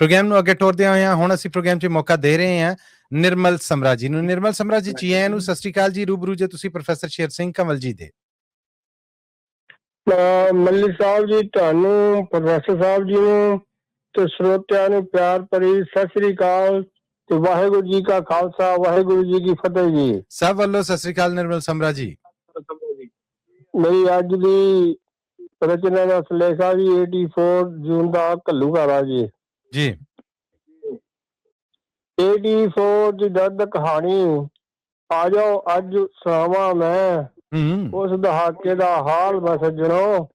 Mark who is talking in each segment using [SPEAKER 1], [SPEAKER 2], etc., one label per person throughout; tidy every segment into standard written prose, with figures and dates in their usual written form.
[SPEAKER 1] Programme ਨੂੰ ਅੱਗੇ ਤੋਰਦਿਆਂ ਹੋਇਆਂ ਹੁਣ ਅਸੀਂ ਪ੍ਰੋਗਰਾਮ 'ਚ ਮੌਕਾ ਦੇ ਰਹੇ ਹਾਂ ਨਿਰਮਲ ਸਮਰਾ ਜੀ ਨੂੰ। ਨਿਰਮਲ ਸਮਰਾ ਜੀ, ਜੀ ਆਇਆਂ ਨੂੰ, ਸਤਿ ਸ਼੍ਰੀ ਅਕਾਲ ਜੀ। ਰੂਬਰੂ ਜੇ ਤੁਸੀਂ ਪ੍ਰੋਫੈਸਰ ਸ਼ੇਰ ਸਿੰਘ ਕੰਵਲ ਜੀ ਦੇ।
[SPEAKER 2] ਮੱਲੀ ਸਾਹਿਬ ਜੀ, ਤੁਹਾਨੂੰ, ਪ੍ਰੋਫੈਸਰ ਸਾਹਿਬ ਜੀ ਨੂੰ ਤੇ ਸਰੋਤਿਆਂ ਨੂੰ ਪਿਆਰ ਭਰੀ ਸਤਿ ਸ੍ਰੀ ਅਕਾਲ ਤੇ ਵਾਹਿਗੁਰੂ ਜੀ ਕਾ ਖਾਲਸਾ, ਵਾਹਿਗੁਰੂ ਜੀ ਕੀ ਫਤਿਹ ਜੀ।
[SPEAKER 1] ਸਭ ਵੱਲੋਂ ਸਤਿ ਸ਼੍ਰੀ ਅਕਾਲ ਨਿਰਮਲ ਸਮਰਾ ਜੀ।
[SPEAKER 2] ਮੇਰੀ ਅੱਜ ਦੀ ਰਚਨਾ ਦਾ ਸਲੇਖਾ ਜੀ 84 ਜੂਨ ਦਾ ਘੱਲੂਘਾਰਾ ਜੀ। 84 ਦੀ ਦਰਦ ਕਹਾਣੀ ਆ ਜਾਓ ਅੱਜ ਸੁਣਾਵਾਂ ਮੈਂ, ਉਸ ਦਹਾਕੇ ਦਾ ਹਾਲ ਮੈਂ ਸੱਜਣੋ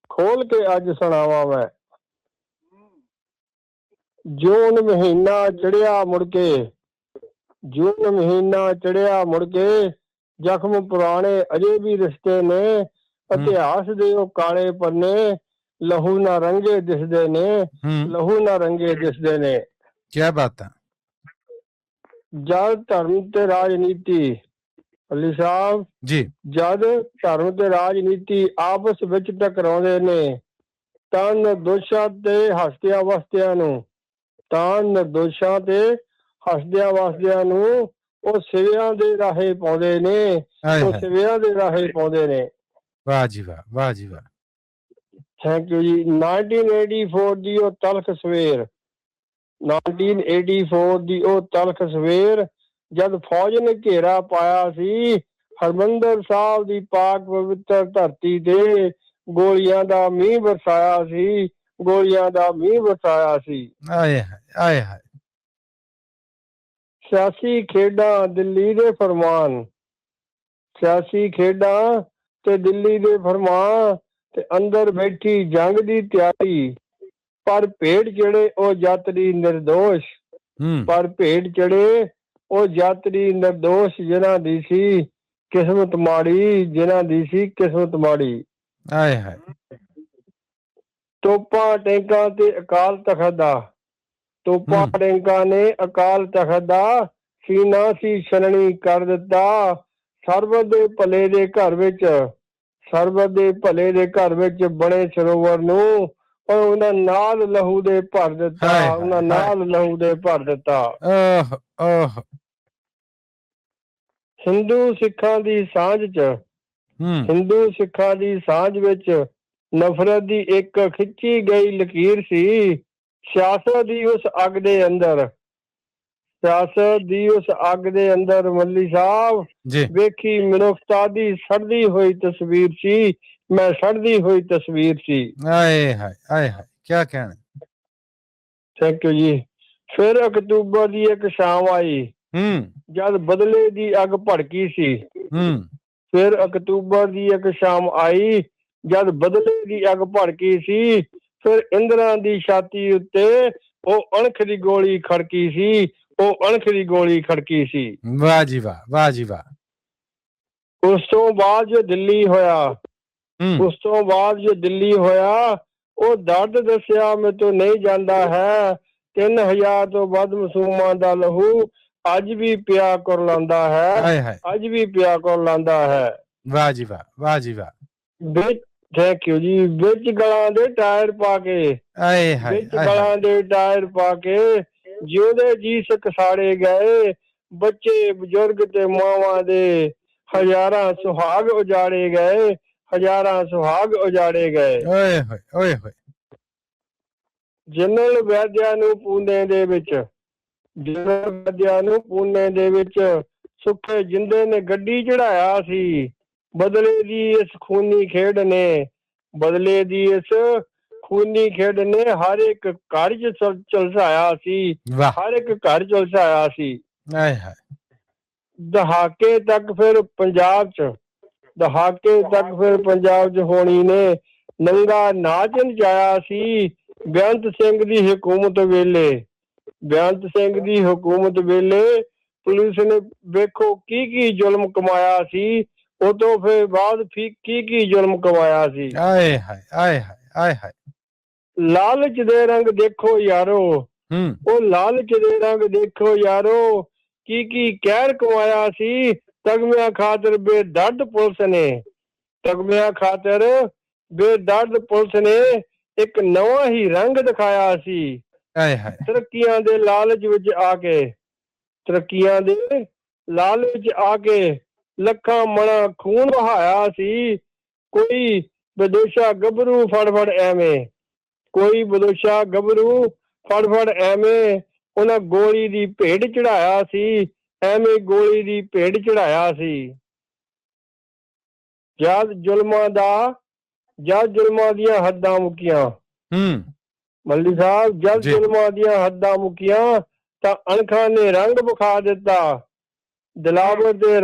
[SPEAKER 2] ਖੋਲ ਕੇ ਅੱਜ ਸੁਣਾਵਾਂ ਮੈਂ। ਜੂਨ ਮਹੀਨਾ ਚੜਿਆ ਮੁੜ ਕੇ, ਜੂਨ ਮਹੀਨਾ ਚੜਿਆ ਮੁੜ ਕੇ, ਜ਼ਖਮ ਪੁਰਾਣੇ ਅਜੇ ਵੀ ਰਿਸ਼ਤੇ ਨੇ, ਇਤਿਹਾਸ ਦੇ ਉਹ ਕਾਲੇ ਪੰਨੇ ਲਹੂ ਨਾ ਰੰਗੇ ਦਿਸਦੇ ਨੇ, ਲਹੂ ਨਾ ਰੰਗੇ ਦਿਸਦੇ ਨੇ।
[SPEAKER 1] ਕੀ ਬਾਤ ਹੈ।
[SPEAKER 2] ਜਦ ਧਰਮ ਤੇ ਰਾਜਨੀਤੀ, ਅਲੀ ਸਾਹਿਬ
[SPEAKER 1] ਜੀ,
[SPEAKER 2] ਜਦ ਧਰਮ ਤੇ ਰਾਜਨੀਤੀ ਆਪਸ ਵਿੱਚ ਟਕਰਾਉਂਦੇ ਨੇ ਤਾਂ ਨਿਰਦੋਸ਼ਾਂ ਤੇ ਹੱਸਦਿਆਂ ਵਸਦਿਆਂ ਨੂੰ, ਤਾਂ ਨਿਰਦੋਸ਼ਾਂ ਤੇ ਹੱਸਦਿਆਂ ਵਸਦਿਆਂ ਨੂੰ ਉਹ ਸਿਵਿਆਂ ਦੇ ਰਾਹੇ ਪਾਉਂਦੇ ਨੇ, ਉਹ ਸਿਵਿਆਂ ਦੇ ਰਾਹੇ ਪਾਉਂਦੇ ਨੇ।
[SPEAKER 1] ਵਾਹ ਜੀ ਵਾਹ, ਵਾਹ ਜੀ ਵਾਹ।
[SPEAKER 2] ਥੈਂਕ ਯੂ ਜੀ। 1984 ਦੀ ਉਹ ਤਲਖ ਸਵੇਰ, 1984 ਦੀ ਉਹ ਤਲਖ ਸਵੇਰ, ਜਦ ਫੌਜ ਨੇ ਘੇਰਾ ਪਾਇਆ ਸੀ ਹਰਿਮੰਦਰ ਸਾਹਿਬ ਦੀ ਪਾਕ ਪਵਿੱਤਰ ਧਰਤੀ ਤੇ, ਗੋਲੀਆਂ ਦਾ ਮੀਂਹ ਵਰਸਾਇਆ ਸੀ, ਗੋਲੀਆਂ ਦਾ ਮੀਂਹ ਵਰਸਾਇਆ ਸੀ।
[SPEAKER 1] ਆਏ ਹਾਏ, ਆਏ ਹਾਏ।
[SPEAKER 2] ਸਿਆਸੀ ਖੇਡਾਂ ਦਿੱਲੀ ਦੇ ਫਰਮਾਨ, ਸਿਆਸੀ ਖੇਡਾਂ ਤੇ ਦਿੱਲੀ ਦੇ ਫਰਮਾਨ ਤੇ ਅੰਦਰ ਬੈਠੀ ਜੰਗ ਦੀ ਤਿਆਰੀ, ਪਰ ਭੇਡ ਚੜੇ ਉਹ ਯਾਤਰੀ ਨਿਰਦੋਸ਼, ਪਰ ਭੇਡ ਚੜੇ ਉਹ ਯਾਤਰੀ ਨਿਰਦੋਸ਼, ਜਿਨ੍ਹਾਂ ਦੀ ਸੀ ਕਿਸਮਤ ਮਾੜੀ, ਜਿਨ੍ਹਾਂ ਦੀ ਸੀ ਕਿਸਮਤ ਮਾੜੀ।
[SPEAKER 1] ਆਏ ਹਾਏ।
[SPEAKER 2] ਤੋਪਾਂ ਟੈਂਕਾਂ ਤੇ ਅਕਾਲ ਤਖਤ ਦਾ, ਤੋਪਾਂ ਟੈਂਕਾਂ ਨੇ ਅਕਾਲ ਤਖਤ ਦਾ ਸੀਨਾ ਸੀ ਛਲਣੀ ਕਰ ਦਿੱਤਾ। ਸਰਬਤ ਦੇ ਭਲੇ ਦੇ ਘਰ ਵਿੱਚ, ਸਰਬਤ ਦੇ ਭਲੇ ਦੇ ਘਰ ਵਿੱਚ ਬਣੇ ਸਰੋਵਰ ਨੂੰ ਉਹਨਾਂ ਨਾਲ ਲਹੂ ਦੇ ਭਰ ਦਿੱਤਾ, ਉਹਨਾਂ ਨਾਲ ਲਹੂ ਦੇ ਭਰ ਦਿੱਤਾ। ਹਿੰਦੂ ਸਿੱਖਾਂ ਦੀ ਸਾਂਝ ਚ, ਹਿੰਦੂ ਸਿੱਖਾਂ ਦੀ ਸਾਂਝ ਵਿੱਚ ਨਫ਼ਰਤ ਦੀ ਇੱਕ ਖਿੱਚੀ ਗਈ ਲਕੀਰ ਸੀ। ਸਿਆਸਤ ਦੀ ਉਸ ਅੱਗ ਦੇ ਅੰਦਰ, ਸਿਆਸਤ ਦੀ ਉਸ ਅੱਗ ਦੇ ਅੰਦਰ ਮੱਲੀ ਸਾਹਿਬ ਵੇਖੀ ਮਨੁੱਖਤਾ ਦੀ ਸੜਦੀ ਹੋਈ ਤਸਵੀਰ ਸੀ, ਮੈਂ ਸੜਦੀ ਹੋਈ ਤਸਵੀਰ ਸੀ।
[SPEAKER 1] ਆਏ ਹਾਏ, ਆਏ ਹਾਏ, ਕੀ ਕਹਿਣਾ।
[SPEAKER 2] ਥੈਂਕ ਯੂ ਜੀ। ਫਿਰ ਅਕਤੂਬਰ ਦੀ ਇੱਕ ਸ਼ਾਮ ਆਈ ਜਦ ਬਦਲੇ ਦੀ ਅੱਗ ਭੜਕੀ ਸੀ, ਫਿਰ ਅਕਤੂਬਰ ਦੀ ਇੱਕ ਸ਼ਾਮ ਆਈ ਜਦ ਬਦਲੇ ਦੀ ਅੱਗ ਭੜਕੀ ਸੀ। ਫਿਰ ਇੰਦਰਾ ਦੀ ਛਾਤੀ ਉੱਤੇ ਉਹ ਅਣਖ ਦੀ ਗੋਲੀ ਖੜਕੀ ਸੀ, ਉਹ ਅਣਖ ਦੀ ਗੋਲੀ ਖੜਕੀ ਸੀ।
[SPEAKER 1] ਵਾਹ ਜੀ ਵਾਹ, ਵਾਹ ਜੀ ਵਾਹ।
[SPEAKER 2] ਉਸ ਤੋਂ ਬਾਅਦ ਜੋ ਦਿੱਲੀ ਹੋਇਆ, ਉਸ ਤੋਂ ਬਾਅਦ ਜੋ ਦਿੱਲੀ ਹੋਇਆ, ਉਹ ਦਰਦ ਦੱਸਿਆ ਮੈਥੋਂ ਨਹੀਂ ਜਾਂਦਾ ਹੈ। 3000 ਤੋਂ ਵੱਧ ਮਾਸੂਮਾਂ ਦਾ ਲਹੂ ਅੱਜ ਵੀ ਪਿਆ ਕੁਰਲਾਉਂਦਾ ਹੈ, ਅੱਜ ਵੀ ਪਿਆ ਕੁਰਲਾਉਂਦਾ ਹੈ।
[SPEAKER 1] ਵਾਹ ਜੀ ਵਾਹ, ਵਾਹ ਜੀ ਵਾਹ।
[SPEAKER 2] ਥੈਂਕ ਯੂ ਜੀ। ਵਿੱਚ ਗਲਾਂ ਦੇ ਟਾਇਰ ਪਾ ਕੇ, ਵਿੱਚ ਗਲਾਂ ਦੇ ਟਾਇਰ ਪਾ ਕੇ ਜਿਉਂਦੇ ਜੀ ਕਸਾੜੇ ਗਏ, ਬੱਚੇ ਬਜ਼ੁਰਗ ਤੇ ਮਾਵਾਂ ਦੇ ਹਜ਼ਾਰਾਂ ਸੁਹਾਗ ਉਜਾੜੇ ਗਏ, ਹਜ਼ਾਰਾਂ ਸੁਹਾਗ ਉਜਾੜੇ ਗਏ।
[SPEAKER 1] ਓਏ ਹੋਏ, ਓਏ ਹੋਏ।
[SPEAKER 2] ਜਨਰਲ ਵੈਦਿਆ ਨੂੰ ਪੂਨੇ ਦੇ ਵਿੱਚ, ਜਨਰਲ ਵੈਦਿਆ ਨੂੰ ਪੂਨੇ ਦੇ ਵਿੱਚ ਸੁੱਖੇ ਜਿੰਦੇ ਨੇ ਗੱਡੀ ਚੜਾਇਆ ਸੀ। ਬਦਲੇ ਦੀ ਇਸ ਖੂਨੀ ਖੇਡ ਨੇ, ਬਦਲੇ ਦੀ ਇਸ ਖੂਨੀ ਖੇਡ ਨੇ ਹਰ ਇੱਕ ਘਰ ਚ ਝੁਲਸਾਇਆ ਸੀ, ਹਰ ਇੱਕ ਘਰ ਝੁਲਸਾਇਆ ਸੀ। ਦਹਾਕੇ ਤੱਕ ਫਿਰ ਪੰਜਾਬ ਚ, ਦਹਾਕੇ ਤੱਕ ਫਿਰ ਪੰਜਾਬ ਚ ਹੋਣੀ ਨੇ ਨੰਗਾ ਨਾਚ ਨਚਾਇਆ ਸੀ। ਬੇਅੰਤ ਸਿੰਘ ਦੀ ਹਕੂਮਤ ਵੇਲੇ, ਬੇਅੰਤ ਸਿੰਘ ਦੀ ਹਕੂਮਤ ਵੇਲੇ ਪੁਲਿਸ ਨੇ ਵੇਖੋ ਕੀ ਜ਼ੁਲਮ ਕਮਾਇਆ ਸੀ, ਉਹ ਤੋਂ ਫਿਰ ਬਾਅਦ ਕੀ ਜ਼ੁਲਮ ਕਮਾਇਆ ਸੀ।
[SPEAKER 1] ਆਏ ਹਾਏ, ਆਏ ਹਾਏ, ਆਏ ਹਾਏ।
[SPEAKER 2] ਲਾਲਚ ਦੇ ਰੰਗ ਦੇਖੋ ਯਾਰੋ, ਉਹ ਲਾਲਚ ਦੇ ਰੰਗ ਦੇਖੋ ਯਾਰੋ, ਕੀ ਕਹਿਰ ਕਮਾਇਆ ਸੀ। ਤਗਮਿਆਂ ਖਾਤਰ ਬੇਦਰਦ ਪੁਲਿਸ ਨੇ, ਤਗਮਿਆਂ ਖਾਤਰ ਬੇਦਰਦ ਪੁਲਿਸ ਨੇ ਇੱਕ ਨਵਾਂ ਹੀ ਰੰਗ ਦਿਖਾਇਆ ਸੀ,
[SPEAKER 1] ਆਏ ਹਾਏ
[SPEAKER 2] ਤਰੱਕੀਆਂ ਦੇ ਲਾਲਚ ਵਿੱਚ ਆ ਕੇ, ਤਰੱਕੀਆਂ ਦੇ ਲਾਲਚ ਵਿੱਚ ਆ ਕੇ ਲੱਖਾਂ ਮਣਾ ਖੂਨ ਵਹਾਇਆ ਸੀ। ਕੋਈ ਬਦੋਸ਼ਾ ਗੱਭਰੂ ਫੜ ਐਵੇਂ, ਕੋਈ ਬਦੋਸ਼ਾ ਗੱਭਰੂ ਫੜ ਐਵੇਂ ਉਹਨਾਂ ਗੋਲੀ ਦੀ ਭੇਡ ਚੜਾਇਆ ਸੀ, ਐਵੇਂ ਗੋਲੀ ਦੀ ਭੇਡ ਚੜਾਇਆ ਸੀ। ਜਦ ਜ਼ੁਲਮਾਂ ਦੀਆਂ ਹੱਦਾਂ ਮੁੱਕੀਆਂ, ਮੱਲੀ ਸਾਹਿਬ, ਜਦ ਜ਼ੁਲਮਾਂ ਦੀਆਂ ਹੱਦਾਂ ਮੁੱਕੀਆਂ ਤਾਂ ਅਣਖਾਂ ਨੇ ਰੰਗ ਵਿਖਾ ਦਿੱਤਾ। ਦਿਲਾਵਰ ਤੇ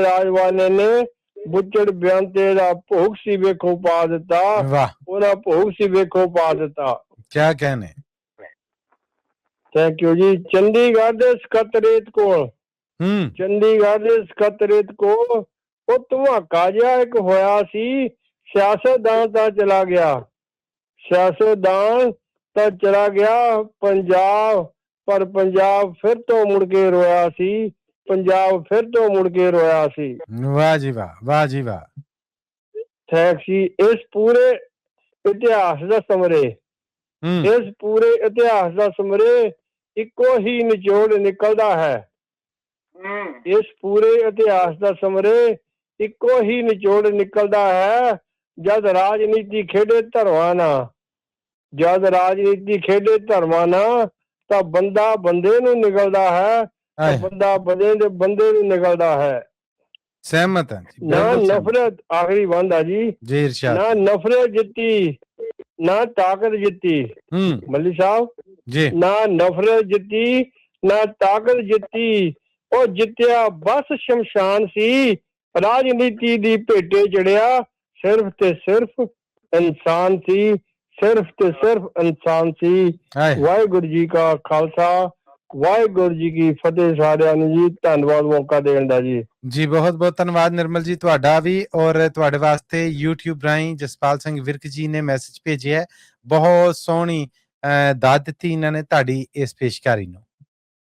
[SPEAKER 2] ਰਾਜਵਾਨੇ ਨੇ ਬੁੱਚੜ ਬਿਆੰਤੇ ਦਾ ਭੋਗ ਸੀ ਵੇਖੋ ਪਾ ਦਿੱਤਾ। ਉਹਦਾ ਭੋਗ ਸੀ ਵੇਖੋ ਪਾ ਦਿੱਤਾ।
[SPEAKER 1] ਕਿਆ ਕਹਿਣੇ।
[SPEAKER 2] ਥੈਂਕ ਯੂ ਜੀ। ਚੰਡੀਗੜ੍ਹ ਦੇ ਸਕੱਤਰੇਤ ਕੋਲ, ਚੰਡੀਗੜ੍ਹ ਦੇ ਸਕੱਤਰੇਤ ਕੋਲ ਉਹ ਧਮਾਕਾ ਜਿਹਾ ਇੱਕ ਹੋਇਆ ਸੀ। ਸਿਆਸਤਦਾਨ ਤਾਂ ਚਲਾ ਗਿਆ, ਸਿਆਸਤਦਾਨ ਤਾਂ ਚਲਾ ਗਿਆ ਪੰਜਾਬ, ਪਰ ਪੰਜਾਬ ਫਿਰ ਤੋਂ ਮੁੜ ਕੇ ਰੋਇਆ ਸੀ, ਪੰਜਾਬ ਫਿਰ ਤੋਂ ਮੁੜ ਕੇ ਰੋਇਆ ਸੀ।
[SPEAKER 1] ਵਾਹ ਜੀ ਵਾਹ, ਵਾਹ ਜੀ ਵਾਹ।
[SPEAKER 2] ਥੈਂਕ ਜੀ। ਇਸ ਪੂਰੇ ਇਤਿਹਾਸ ਦਾ ਸਮਰੇ, ਇਸ ਪੂਰੇ ਇਤਿਹਾਸ ਦਾ ਸਮਰੇ ਇੱਕੋ ਹੀ ਨਿਚੋੜ ਨਿਕਲਦਾ ਹੈ। ਇਸ ਪੂਰੇ ਇਤਿਹਾਸ ਦਾ ਸਮਰੇ ਇੱਕੋ ਹੀ ਨਿਚੋੜ ਨਿਕਲਦਾ ਹੈ। ਜਦ ਰਾਜਨੀਤੀ ਖੇਡੇ ਧਰਮਾਂ ਨਾਲ, ਜਦ ਰਾਜਨੀਤੀ ਖੇਡੇ ਧਰਮਾਂ ਨਾਲ ਤਾਂ ਬੰਦਾ ਬੰਦੇ ਨੂੰ ਨਿਕਲਦਾ ਹੈ, ਬੰਦਾ ਬੰਦੇ ਨੂੰ ਨਿਕਲਦਾ ਹੈ।
[SPEAKER 1] ਸਹਿਮਤ ਹਾਂ ਜੀ।
[SPEAKER 2] ਨਾ ਨਫ਼ਰਤ, ਆਖਰੀ ਬੰਦ ਆ ਜੀ, ਨਾ ਨਫ਼ਰਤ ਜਿੱਤੀ ਨਾ ਤਾਕਤ ਜਿੱਤੀ। ਮੱਲੀ ਸਾਹਿਬ
[SPEAKER 1] ਜੀ,
[SPEAKER 2] ਨਾ ਨਫ਼ਰਤ ਜਿੱਤੀ ਨਾ ਤਾਕਤ ਜਿੱਤੀ, ਉਹ ਜਿੱਤਿਆ ਬਸ ਸ਼ਮਸ਼ਾਨ ਸੀ। ਰਾਜਨੀਤੀ ਦੀ ਭੇਟੇ ਚੜਿਆ ਸਿਰਫ ਤੇ ਸਿਰਫ ਇਨਸਾਨ ਸੀ, ਸਿਰਫ ਤੇ ਸਿਰਫ ਇਨਸਾਨ ਸੀ। ਵਾਹਿਗੁਰੂ ਜੀ ਕਾ ਖਾਲਸਾ, ਵਾਹਿਗੁਰੂ ਜੀ ਕੀ ਫਤਿਹ। ਸਾਰਿਆਂ ਨੂੰ ਜੀ ਧੰਨਵਾਦ ਮੌਕਾ ਦੇਣ ਦਾ ਜੀ।
[SPEAKER 1] ਜੀ ਬਹੁਤ ਬਹੁਤ ਧੰਨਵਾਦ ਨਿਰਮਲ ਜੀ ਤੁਹਾਡਾ ਵੀ। ਔਰ ਤੁਹਾਡੇ ਵਾਸਤੇ YouTube ਰਾਹੀਂ ਜਸਪਾਲ ਸਿੰਘ ਵਿਰਕ ਜੀ ਨੇ ਮੈਸੇਜ ਭੇਜਿਆ। ਬਹੁਤ ਸੋਹਣੀ ਦਾਤ ਦਿੱਤੀ ਇਹਨਾਂ ਨੇ ਤੁਹਾਡੀ ਇਸ ਪੇਸ਼ਕਾਰੀ ਨੂੰ।